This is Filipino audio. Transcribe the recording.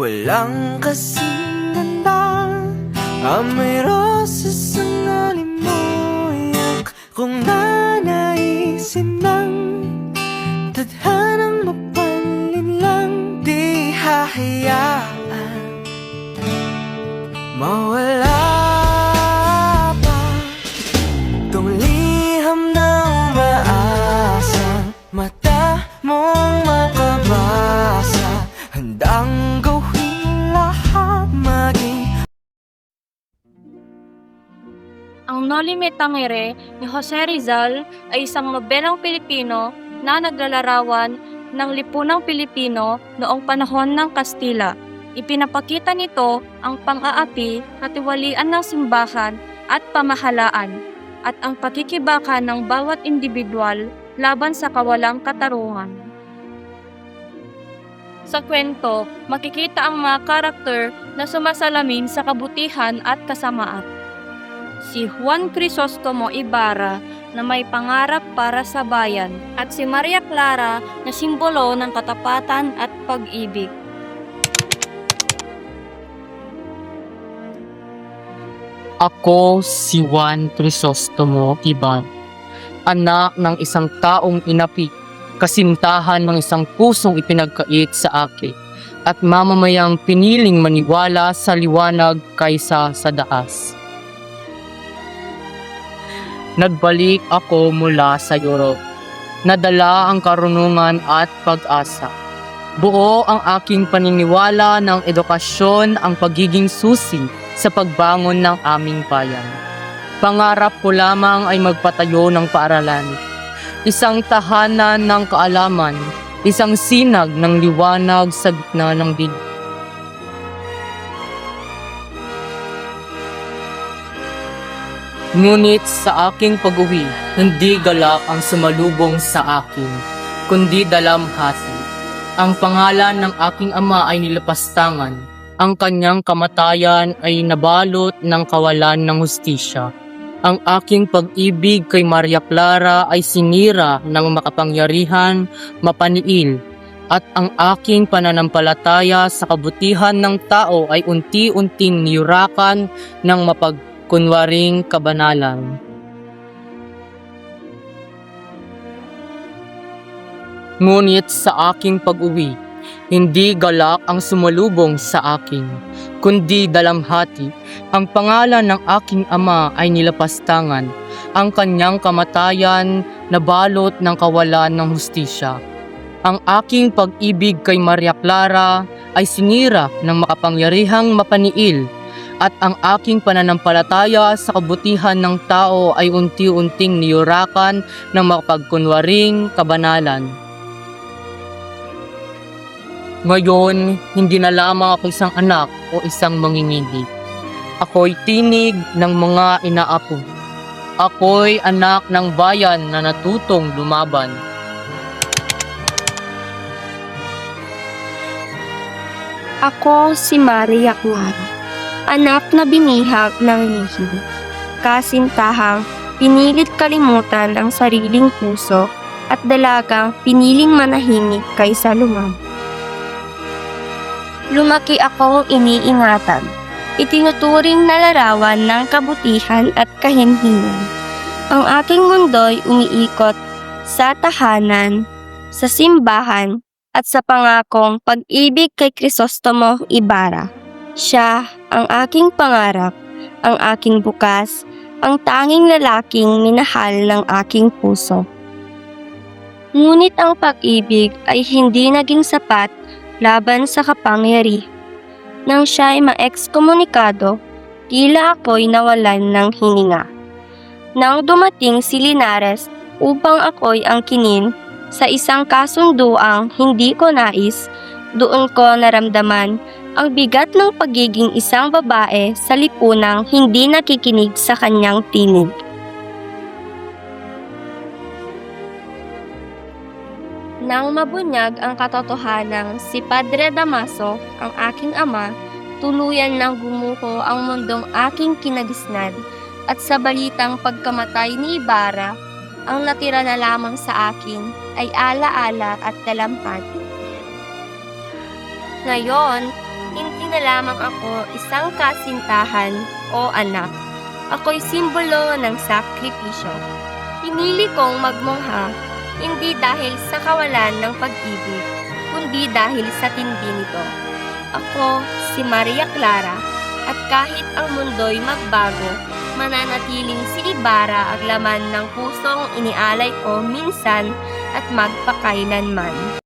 Walang kasing ganda ang may rosas ang alimoyak. Kung nanaisin ng tadhanang mapalin lang, di hahayaan mawala pa tong liham na umaasang mata mong makabasa. Handang gawin lahat maging Ang Noli Me Tangere ni Jose Rizal ay isang nobelang Pilipino na naglalarawan ng lipunang Pilipino noong panahon ng Kastila. Ipinapakita nito ang pang-aapi, katiwalian ng simbahan at pamahalaan, at ang pakikibaka ng bawat individual laban sa kawalang katarungan. Sa kwento, makikita ang mga karakter na sumasalamin sa kabutihan at kasamaan. Si Juan Crisostomo Ibarra na may pangarap para sa bayan, at si Maria Clara na simbolo ng katapatan at pag-ibig. Ako si Juan Crisostomo Ibarra, anak ng isang taong inapi, kasintahan ng isang pusong ipinagkait sa akin, at mamamayang piniling maniwala sa liwanag kaysa sa daas. Nagbalik ako mula sa Europe, nadala ang karunungan at pag-asa. Buo ang aking paniniwala ng edukasyon ang pagiging susi sa pagbangon ng aming bayan. Pangarap ko lamang ay magpatayo ng paaralan, isang tahanan ng kaalaman, isang sinag ng liwanag sa gitna ng dilim. Ngunit sa aking pag-uwi, hindi galak ang sumalubong sa akin, kundi dalamhati. Ang pangalan ng aking ama ay nilapastangan. Ang kanyang kamatayan ay nabalot ng kawalan ng hustisya. Ang aking pag-ibig kay Maria Clara ay sinira ng makapangyarihan, mapaniil, at ang aking pananampalataya sa kabutihan ng tao ay unti-unting niyurakan ng mapagkunwaring kabanalan. Ngunit sa aking pag-uwi, hindi galak ang sumalubong sa akin, kundi dalamhati. Ang pangalan ng aking ama ay nilapastangan. Ang kanyang kamatayan nabalot ng kawalan ng hustisya. Ang aking pag-ibig kay Maria Clara ay sinira ng makapangyarihang mapaniil, at ang aking pananampalataya sa kabutihan ng tao ay unti-unting niyurakan ng makapagkunwaring kabanalan. Ngayon, hindi na lamang ako isang anak o isang manginginig. Ako'y tinig ng mga inaapo. Ako'y anak ng bayan na natutong lumaban. Ako si Maria Clara, anak na binihag ng lihim. Kasintahang pinilit kalimutan ang sariling puso at dalagang piniling manahimik kaysa lumam. Lumaki akong iniingatan, itinuturing na larawan ng kabutihan at kahinhinan. Ang aking mundo'y umiikot sa tahanan, sa simbahan, at sa pangakong pag-ibig kay Crisostomo Ibarra. Siya ang aking pangarap, ang aking bukas, ang tanging lalaking minahal ng aking puso. Ngunit ang pag-ibig ay hindi naging sapat laban sa kapangyarihan. Nang siya ay ma-ekskomunikado, tila ako'y nawalan ng hininga. Nang dumating si Linares upang ako'y angkinin sa isang kasunduang hindi ko nais, doon ko naramdaman ang bigat ng pagiging isang babae sa lipunang hindi nakikinig sa kanyang tinig. Nang mabunyag ang katotohanang si Padre Damaso, ang aking ama, tuluyan nang gumuho ang mundong aking kinagisnan, at sa balitang pagkamatay ni Ibarra, ang natira na lamang sa akin ay alaala at dalamhati. Ngayon, hindi na lamang ako isang kasintahan o anak. Ako'y simbolo ng sakripisyo. Pinili kong magmungha, hindi dahil sa kawalan ng pag-ibig, kundi dahil sa tindi nito. Ako si Maria Clara, at kahit ang mundo'y magbago, mananatiling si Ibarra ang laman ng pusong inialay ko minsan at magpakailanman.